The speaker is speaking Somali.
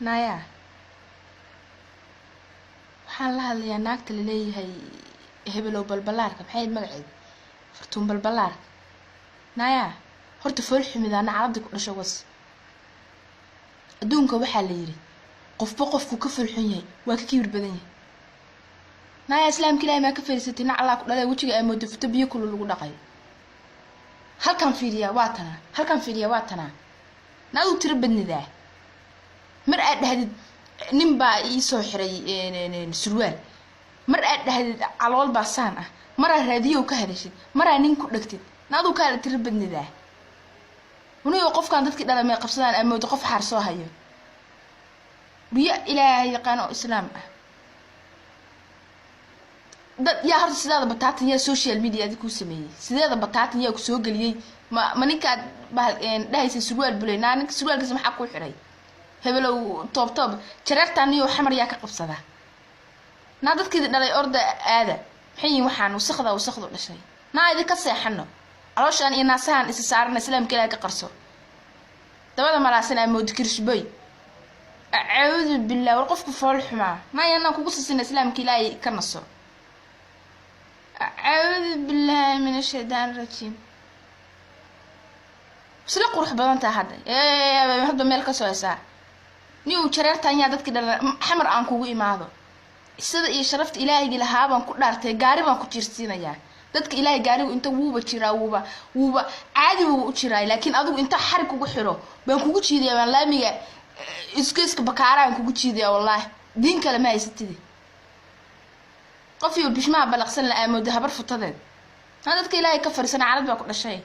نايا waxaan la hadlayaa naagta la leeyahay hebelow balbalaarka maxay magaceed fartuun balbalaar naaya horta fool xumidana carabdi ku dhasho was adduunka waxaa la yiri qofba qofku ka fool xun yahay waa ka kibir badan yahay naaya islaamka ilaahay ma ka fiirsatay na Allah ku dhalay wajiga ay moodo fito biyo kulul lagu dhaqay halkan fiiriya waa tana naadu tira badnidaa mar aad dhahdid nin baa ii soo xiray surwaal mar aad dhahdid calool baa saan ah mar aad raadiyo ka hadashid mar aad nin ku dhagtid naadu ka tira badnidaa waniyo qofkan dadkii dhalamay qabsadaan amoodo qof xaar soo hayo biyo ilaahay yaqaan oo islaam ah dad yaa horta sidaada bataatan yaa social media ku sameeyay sidaada bataatan yaa ku soo galiyay ma ninka bahal dhahaysa surwaal buleynaa ninka surwaalkiisa maxaa ku xiray hebelow toobtoob jareertaan iyo xamar yaa ka qabsada naa dadkii dhalay orda aada maxay waxaan wasaqda dhashay naa idin ka seexano calooshaan iyo naasahan is saaran islaamka ilaahay ka qarso dabada malaasan ay mood kirshbay a'uudu billaah war qofku fool xumaa ma yana kugu sisina islaamka ilaahay ka naso a'uudu billaah min ash-shaytaan rajiim sila qurux badan taa hadda meel ka soo haysaa niyo jareertaan yaa dadkii dhalay xamar aan kugu imaado sida iyo sharafta ilaahay lahaa baan ku dhaartay gaari baan ku jirsiinayaa dadka ilaahay gaarigu inta wuuba jiraa wuuba caadi uu u jiraa laakiin adigu inta xarig kugu xiro baan kugu jiidiyaa baan laamiga iska bakaaraan kugu jiidiyaa wallahi diin kale ma haysatid qof iyo bishmaa balaqsan la aamoodo habar futadeed dadka ilaahay ka fariisan carab baa ku dhashay